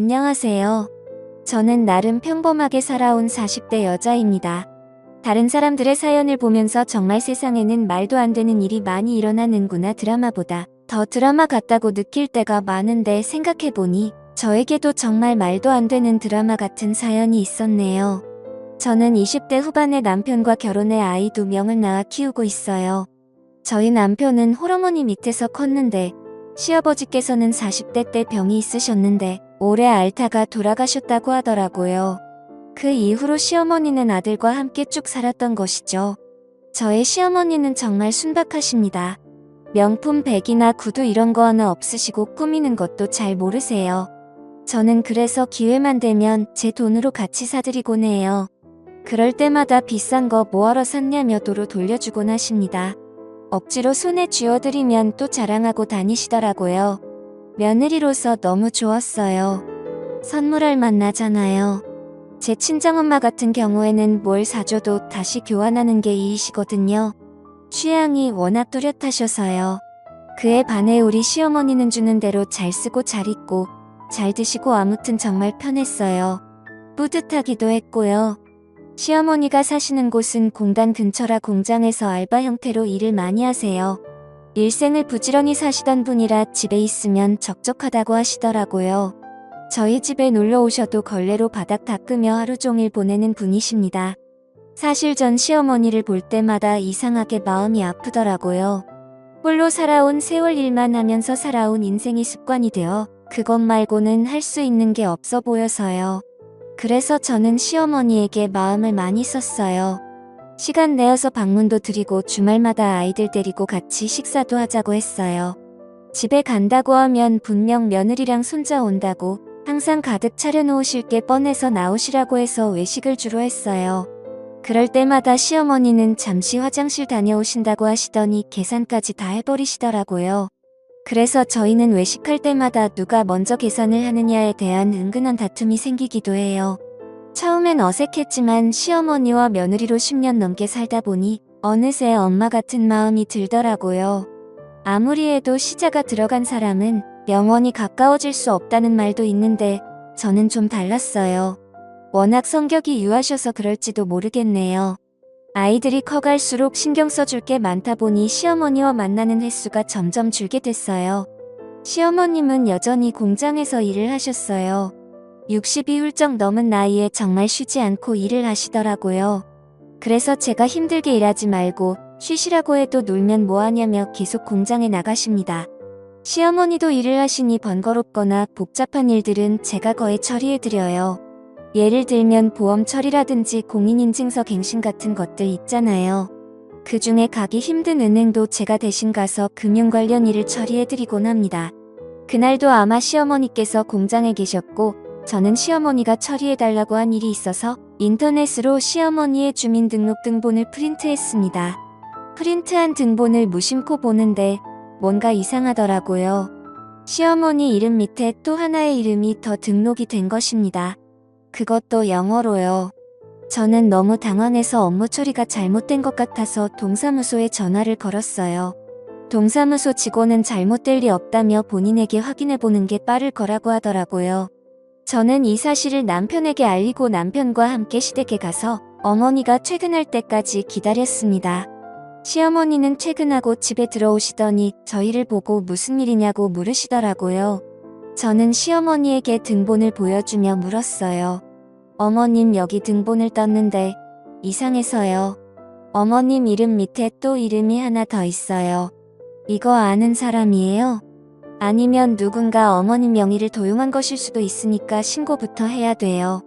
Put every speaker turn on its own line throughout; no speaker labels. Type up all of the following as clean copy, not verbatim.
안녕하세요. 저는 나름 평범하게 살아온 40대 여자입니다. 다른 사람들의 사연을 보면서 정말 세상에는 말도 안 되는 일이 많이 일어나는구나, 드라마보다 더 드라마 같다고 느낄 때가 많은데, 생각해보니 저에게도 정말 말도 안 되는 드라마 같은 사연이 있었네요. 저는 20대 후반에 남편과 결혼해 아이 2명을 낳아 키우고 있어요. 저희 남편은 홀어머니 밑에서 컸는데, 시아버지께서는 40대 때 병이 있으셨는데 올해 앓다가 돌아가셨다고 하더라고요. 그 이후로 시어머니는 아들과 함께 쭉 살았던 것이죠. 저의 시어머니는 정말 순박하십니다. 명품 백이나 구두 이런 거 하나 없으시고 꾸미는 것도 잘 모르세요. 저는 그래서 기회만 되면 제 돈으로 같이 사드리곤 해요. 그럴 때마다 비싼 거 뭐하러 샀냐며 도로 돌려주곤 하십니다. 억지로 손에 쥐어드리면 또 자랑하고 다니시더라고요. 며느리로서 너무 좋았어요. 선물할 맛 나잖아요. 제 친정엄마 같은 경우에는 뭘 사줘도 다시 교환하는 게 이이시거든요. 취향이 워낙 뚜렷하셔서요. 그에 반해 우리 시어머니는 주는 대로 잘 쓰고 잘 입고 잘 드시고 아무튼 정말 편했어요. 뿌듯하기도 했고요. 시어머니가 사시는 곳은 공단 근처라 공장에서 알바 형태로 일을 많이 하세요. 일생을 부지런히 사시던 분이라 집에 있으면 적적하다고 하시더라고요. 저희 집에 놀러 오셔도 걸레로 바닥 닦으며 하루 종일 보내는 분이십니다. 사실 전 시어머니를 볼 때마다 이상하게 마음이 아프더라고요. 홀로 살아온 세월 일만 하면서 살아온 인생이 습관이 되어 그것 말고는 할 수 있는 게 없어 보여서요. 그래서 저는 시어머니에게 마음을 많이 썼어요. 시간 내어서 방문도 드리고 주말마다 아이들 데리고 같이 식사도 하자고 했어요. 집에 간다고 하면 분명 며느리랑 손자 온다고 항상 가득 차려놓으실 게 뻔해서 나오시라고 해서 외식을 주로 했어요. 그럴 때마다 시어머니는 잠시 화장실 다녀오신다고 하시더니 계산까지 다 해버리시더라고요. 그래서 저희는 외식할 때마다 누가 먼저 계산을 하느냐에 대한 은근한 다툼이 생기기도 해요. 처음엔 어색했지만 시어머니와 며느리로 10년 넘게 살다 보니 어느새 엄마 같은 마음이 들더라고요. 아무리 해도 시자가 들어간 사람은 영원히 가까워질 수 없다는 말도 있는데 저는 좀 달랐어요. 워낙 성격이 유하셔서 그럴지도 모르겠네요. 아이들이 커갈수록 신경 써줄 게 많다 보니 시어머니와 만나는 횟수가 점점 줄게 됐어요. 시어머님은 여전히 공장에서 일을 하셨어요. 60이 훌쩍 넘은 나이에 정말 쉬지 않고 일을 하시더라고요. 그래서 제가 힘들게 일하지 말고 쉬시라고 해도 놀면 뭐하냐며 계속 공장에 나가십니다. 시어머니도 일을 하시니 번거롭거나 복잡한 일들은 제가 거의 처리해드려요. 예를 들면 보험 처리라든지 공인인증서 갱신 같은 것들 있잖아요. 그 중에 가기 힘든 은행도 제가 대신 가서 금융 관련 일을 처리해드리곤 합니다. 그날도 아마 시어머니께서 공장에 계셨고 저는 시어머니가 처리해달라고 한 일이 있어서 인터넷으로 시어머니의 주민등록 등본을 프린트했습니다. 프린트한 등본을 무심코 보는데 뭔가 이상하더라고요. 시어머니 이름 밑에 또 하나의 이름이 더 등록이 된 것입니다. 그것도 영어로요. 저는 너무 당황해서 업무 처리가 잘못된 것 같아서 동사무소에 전화를 걸었어요. 동사무소 직원은 잘못될 리 없다며 본인에게 확인해보는 게 빠를 거라고 하더라고요. 저는 이 사실을 남편에게 알리고 남편과 함께 시댁에 가서 어머니가 퇴근할 때까지 기다렸습니다. 시어머니는 퇴근하고 집에 들어오시더니 저희를 보고 무슨 일이냐고 물으시더라고요. 저는 시어머니에게 등본을 보여주며 물었어요. 어머님, 여기 등본을 떴는데 이상해서요. 어머님 이름 밑에 또 이름이 하나 더 있어요. 이거 아는 사람이에요? 아니면 누군가 어머님 명의를 도용한 것일 수도 있으니까 신고부터 해야 돼요.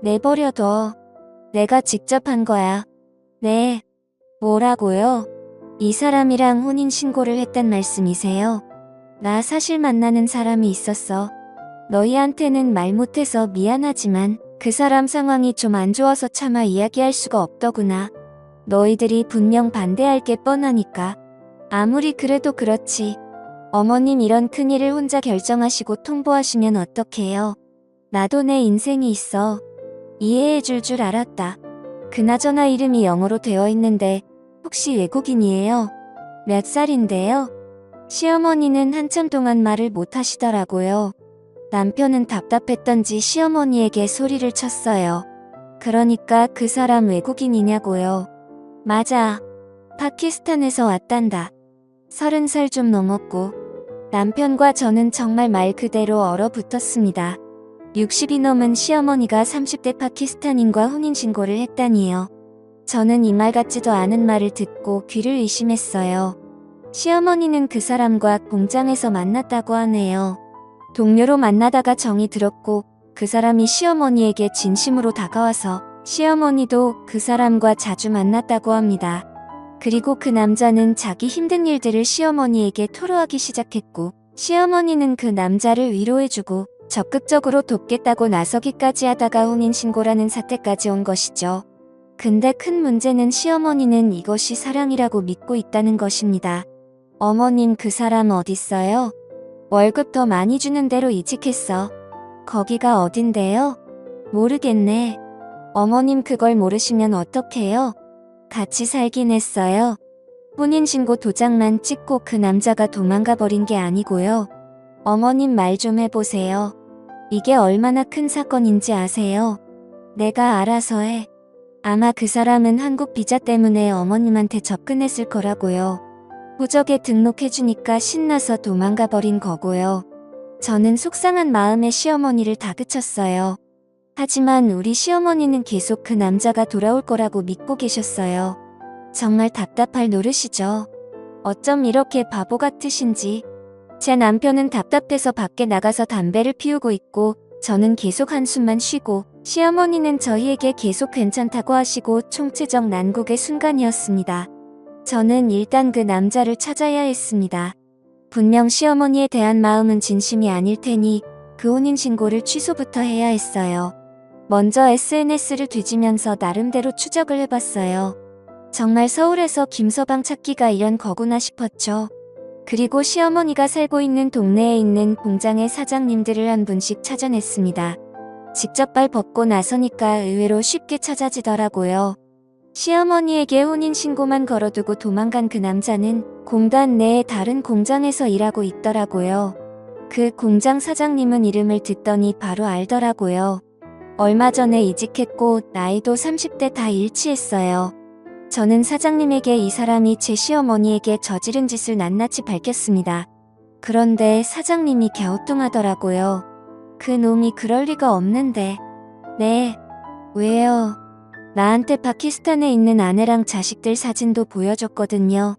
내버려둬. 내가 직접 한 거야. 네. 뭐라고요? 이 사람이랑 혼인신고를 했단 말씀이세요? 나 사실 만나는 사람이 있었어. 너희한테는 말 못해서 미안하지만 그 사람 상황이 좀 안 좋아서 차마 이야기할 수가 없더구나. 너희들이 분명 반대할 게 뻔하니까. 아무리 그래도 그렇지. 어머님 이런 큰일을 혼자 결정하시고 통보하시면 어떡해요? 나도 내 인생이 있어. 이해해줄 줄 알았다. 그나저나 이름이 영어로 되어 있는데 혹시 외국인이에요? 몇 살인데요? 시어머니는 한참 동안 말을 못 하시더라고요. 남편은 답답했던지 시어머니에게 소리를 쳤어요. 그러니까 그 사람 외국인이냐고요. 맞아. 파키스탄에서 왔단다. 30살 좀 넘었고 남편과 저는 정말 말 그대로 얼어붙었습니다. 60이 넘은 시어머니가 30대 파키스탄인과 혼인신고를 했다니요. 저는 이 말 같지도 않은 말을 듣고 귀를 의심했어요. 시어머니는 그 사람과 공장에서 만났다고 하네요. 동료로 만나다가 정이 들었고 그 사람이 시어머니에게 진심으로 다가와서 시어머니도 그 사람과 자주 만났다고 합니다. 그리고 그 남자는 자기 힘든 일들을 시어머니에게 토로하기 시작했고 시어머니는 그 남자를 위로해주고 적극적으로 돕겠다고 나서기까지 하다가 혼인신고라는 사태까지 온 것이죠. 근데 큰 문제는 시어머니는 이것이 사랑이라고 믿고 있다는 것입니다. 어머님 그 사람 어딨어요? 월급 더 많이 주는 데로 이직했어. 거기가 어딘데요? 모르겠네. 어머님 그걸 모르시면 어떡해요? 같이 살긴 했어요. 혼인신고 도장만 찍고 그 남자가 도망가 버린 게 아니고요. 어머님 말 좀 해보세요. 이게 얼마나 큰 사건인지 아세요? 내가 알아서 해. 아마 그 사람은 한국 비자 때문에 어머님한테 접근했을 거라고요. 호적에 등록해주니까 신나서 도망가 버린 거고요. 저는 속상한 마음에 시어머니를 다그쳤어요. 하지만 우리 시어머니는 계속 그 남자가 돌아올 거라고 믿고 계셨어요. 정말 답답할 노릇이죠. 어쩜 이렇게 바보 같으신지. 제 남편은 답답해서 밖에 나가서 담배를 피우고 있고 저는 계속 한숨만 쉬고 시어머니는 저희에게 계속 괜찮다고 하시고 총체적 난국의 순간이었습니다. 저는 일단 그 남자를 찾아야 했습니다. 분명 시어머니에 대한 마음은 진심이 아닐 테니 그 혼인신고를 취소부터 해야 했어요. 먼저 SNS를 뒤지면서 나름대로 추적을 해봤어요. 정말 서울에서 김서방 찾기가 이런 거구나 싶었죠. 그리고 시어머니가 살고 있는 동네에 있는 공장의 사장님들을 한 분씩 찾아냈습니다. 직접 발 벗고 나서니까 의외로 쉽게 찾아지더라고요. 시어머니에게 혼인신고만 걸어두고 도망간 그 남자는 공단 내의 다른 공장에서 일하고 있더라고요. 그 공장 사장님은 이름을 듣더니 바로 알더라고요. 얼마 전에 이직했고 나이도 30대 다 일치했어요. 저는 사장님에게 이 사람이 제 시어머니에게 저지른 짓을 낱낱이 밝혔습니다. 그런데 사장님이 갸우뚱하더라고요. 그 놈이 그럴 리가 없는데. 네. 왜요? 나한테 파키스탄에 있는 아내랑 자식들 사진도 보여줬거든요.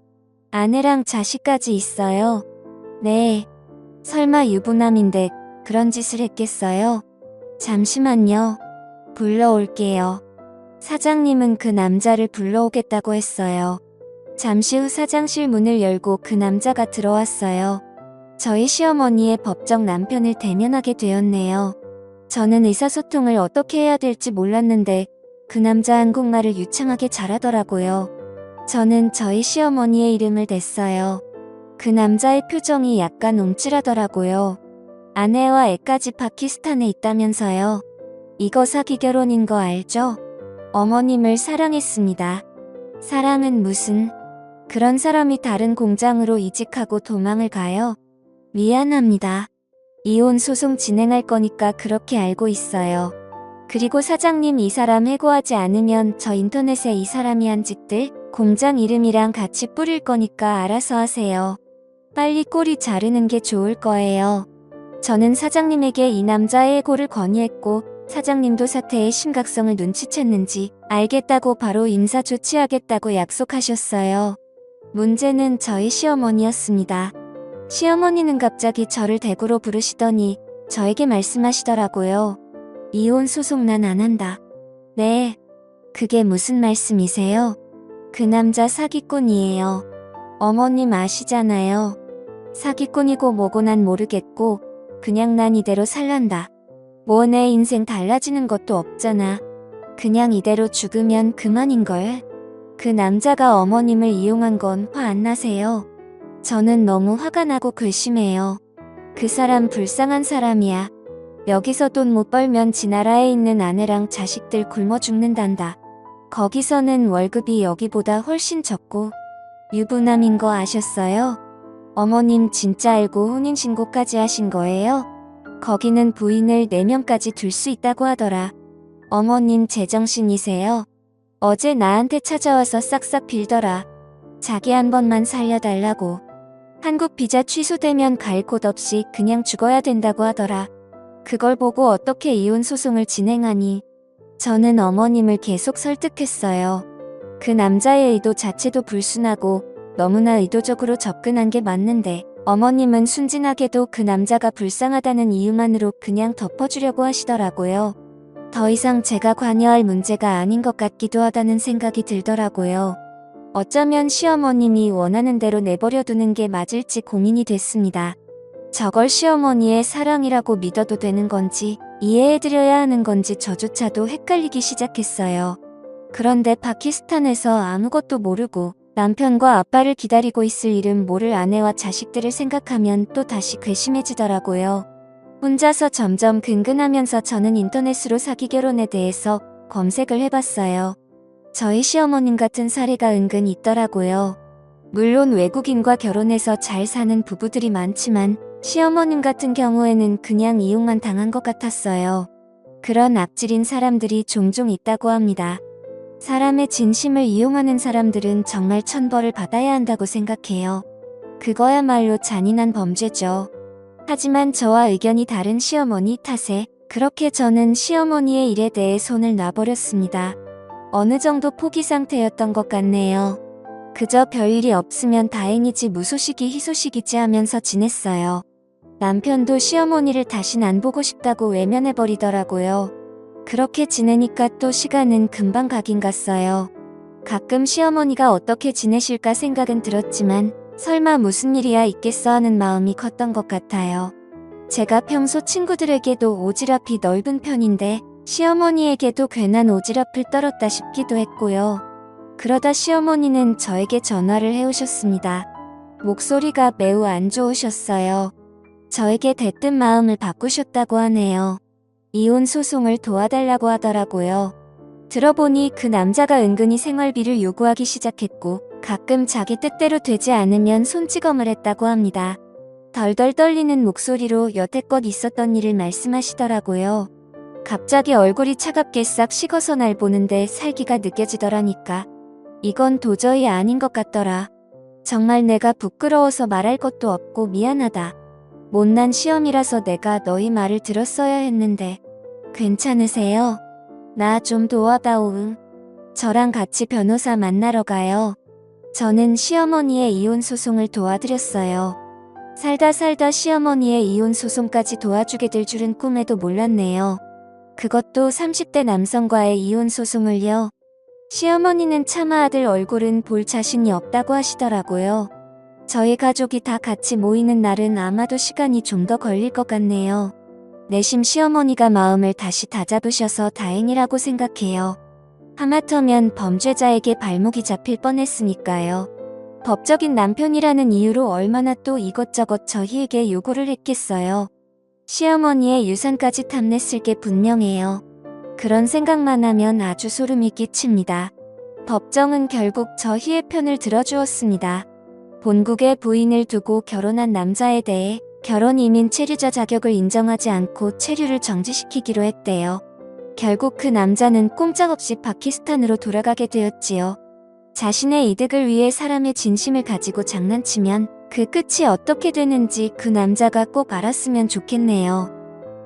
아내랑 자식까지 있어요. 네. 설마 유부남인데 그런 짓을 했겠어요? 잠시만요. 불러올게요. 사장님은 그 남자를 불러오겠다고 했어요. 잠시 후 사장실 문을 열고 그 남자가 들어왔어요. 저희 시어머니의 법적 남편을 대면하게 되었네요. 저는 의사소통을 어떻게 해야 될지 몰랐는데 그 남자 한국말을 유창하게 잘하더라고요. 저는 저희 시어머니의 이름을 댔어요. 그 남자의 표정이 약간 움찔하더라고요. 아내와 애까지 파키스탄에 있다면서요. 이거 사기 결혼인 거 알죠? 어머님을 사랑했습니다. 사랑은 무슨... 그런 사람이 다른 공장으로 이직하고 도망을 가요? 미안합니다. 이혼 소송 진행할 거니까 그렇게 알고 있어요. 그리고 사장님 이 사람 해고하지 않으면 저 인터넷에 이 사람이 한 짓들 공장 이름이랑 같이 뿌릴 거니까 알아서 하세요. 빨리 꼬리 자르는 게 좋을 거예요. 저는 사장님에게 이 남자의 해고를 건의했고 사장님도 사태의 심각성을 눈치챘는지 알겠다고 바로 인사 조치하겠다고 약속하셨어요. 문제는 저희 시어머니였습니다. 시어머니는 갑자기 저를 대구로 부르시더니 저에게 말씀하시더라고요. 이혼 소송 난 안 한다. 네. 그게 무슨 말씀이세요? 그 남자 사기꾼이에요. 어머님 아시잖아요. 사기꾼이고 뭐고 난 모르겠고 그냥 난 이대로 살란다. 뭐 내 인생 달라지는 것도 없잖아. 그냥 이대로 죽으면 그만인걸. 그 남자가 어머님을 이용한 건 화 안 나세요? 저는 너무 화가 나고 괘씸해요. 그 사람 불쌍한 사람이야. 여기서 돈 못 벌면 지 나라에 있는 아내랑 자식들 굶어 죽는단다. 거기서는 월급이 여기보다 훨씬 적고 유부남인 거 아셨어요? 어머님 진짜 알고 혼인신고까지 하신 거예요? 거기는 부인을 4명까지 둘 수 있다고 하더라. 어머님 제정신이세요? 어제 나한테 찾아와서 싹싹 빌더라. 자기 한 번만 살려달라고. 한국 비자 취소되면 갈 곳 없이 그냥 죽어야 된다고 하더라. 그걸 보고 어떻게 이혼 소송을 진행하니? 저는 어머님을 계속 설득했어요. 그 남자의 의도 자체도 불순하고 너무나 의도적으로 접근한 게 맞는데 어머님은 순진하게도 그 남자가 불쌍하다는 이유만으로 그냥 덮어주려고 하시더라고요. 더 이상 제가 관여할 문제가 아닌 것 같기도 하다는 생각이 들더라고요. 어쩌면 시어머님이 원하는 대로 내버려 두는 게 맞을지 고민이 됐습니다. 저걸 시어머니의 사랑이라고 믿어도 되는 건지 이해해드려야 하는 건지 저조차도 헷갈리기 시작했어요. 그런데 파키스탄에서 아무것도 모르고 남편과 아빠를 기다리고 있을 일은 모를 아내와 자식들을 생각하면 또 다시 괘씸해지더라고요. 혼자서 점점 근근하면서 저는 인터넷으로 사기 결혼에 대해서 검색을 해봤어요. 저희 시어머님 같은 사례가 은근 있더라고요. 물론 외국인과 결혼해서 잘 사는 부부들이 많지만 시어머님 같은 경우에는 그냥 이용만 당한 것 같았어요. 그런 악질인 사람들이 종종 있다고 합니다. 사람의 진심을 이용하는 사람들은 정말 천벌을 받아야 한다고 생각해요. 그거야말로 잔인한 범죄죠. 하지만 저와 의견이 다른 시어머니 탓에 그렇게 저는 시어머니의 일에 대해 손을 놔버렸습니다. 어느 정도 포기 상태였던 것 같네요. 그저 별일이 없으면 다행이지 무소식이 희소식이지 하면서 지냈어요. 남편도 시어머니를 다신 안 보고 싶다고 외면해버리더라고요. 그렇게 지내니까 또 시간은 금방 가긴 갔어요. 가끔 시어머니가 어떻게 지내실까 생각은 들었지만 설마 무슨 일이야 있겠어 하는 마음이 컸던 것 같아요. 제가 평소 친구들에게도 오지랖이 넓은 편인데 시어머니에게도 괜한 오지랖을 떨었다 싶기도 했고요. 그러다 시어머니는 저에게 전화를 해오셨습니다. 목소리가 매우 안 좋으셨어요. 저에게 대뜸 마음을 바꾸셨다고 하네요. 이혼 소송을 도와달라고 하더라고요. 들어보니 그 남자가 은근히 생활비를 요구하기 시작했고 가끔 자기 뜻대로 되지 않으면 손찌검을 했다고 합니다. 덜덜 떨리는 목소리로 여태껏 있었던 일을 말씀하시더라고요. 갑자기 얼굴이 차갑게 싹 식어서 날 보는데 살기가 느껴지더라니까. 이건 도저히 아닌 것 같더라. 정말 내가 부끄러워서 말할 것도 없고 미안하다. 못난 시험이라서 내가 너희 말을 들었어야 했는데. 괜찮으세요? 나 좀 도와다오. 저랑 같이 변호사 만나러 가요. 저는 시어머니의 이혼 소송을 도와드렸어요. 살다 시어머니의 이혼 소송까지 도와주게 될 줄은 꿈에도 몰랐네요. 그것도 30대 남성과의 이혼 소송을요. 시어머니는 차마 아들 얼굴은 볼 자신이 없다고 하시더라고요. 저희 가족이 다 같이 모이는 날은 아마도 시간이 좀 더 걸릴 것 같네요. 내심 시어머니가 마음을 다시 다잡으셔서 다행이라고 생각해요. 하마터면 범죄자에게 발목이 잡힐 뻔했으니까요. 법적인 남편이라는 이유로 얼마나 또 이것저것 저희에게 요구를 했겠어요. 시어머니의 유산까지 탐냈을 게 분명해요. 그런 생각만 하면 아주 소름이 끼칩니다. 법정은 결국 저희의 편을 들어주었습니다. 본국에 부인을 두고 결혼한 남자에 대해 결혼 이민 체류자 자격을 인정하지 않고 체류를 정지시키기로 했대요. 결국 그 남자는 꼼짝없이 파키스탄으로 돌아가게 되었지요. 자신의 이득을 위해 사람의 진심을 가지고 장난치면 그 끝이 어떻게 되는지 그 남자가 꼭 알았으면 좋겠네요.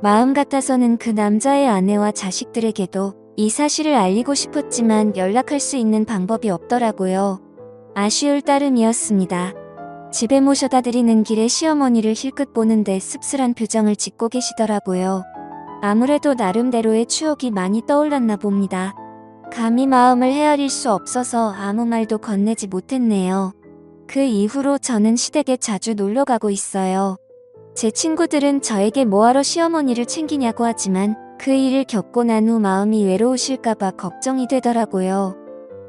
마음 같아서는 그 남자의 아내와 자식들에게도 이 사실을 알리고 싶었지만 연락할 수 있는 방법이 없더라고요. 아쉬울 따름이었습니다. 집에 모셔다 드리는 길에 시어머니를 힐끗 보는데 씁쓸한 표정을 짓고 계시더라고요. 아무래도 나름대로의 추억이 많이 떠올랐나 봅니다. 감히 마음을 헤아릴 수 없어서 아무 말도 건네지 못했네요. 그 이후로 저는 시댁에 자주 놀러 가고 있어요. 제 친구들은 저에게 뭐하러 시어머니를 챙기냐고 하지만 그 일을 겪고 난 후 마음이 외로우실까봐 걱정이 되더라고요.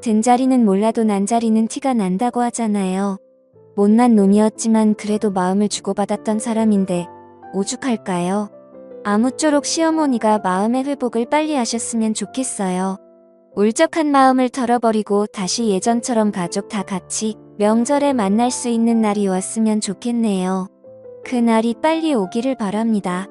든자리는 몰라도 난자리는 티가 난다고 하잖아요. 못난 놈이었지만 그래도 마음을 주고받았던 사람인데 오죽할까요? 아무쪼록 시어머니가 마음의 회복을 빨리 하셨으면 좋겠어요. 울적한 마음을 털어버리고 다시 예전처럼 가족 다 같이 명절에 만날 수 있는 날이 왔으면 좋겠네요. 그 날이 빨리 오기를 바랍니다.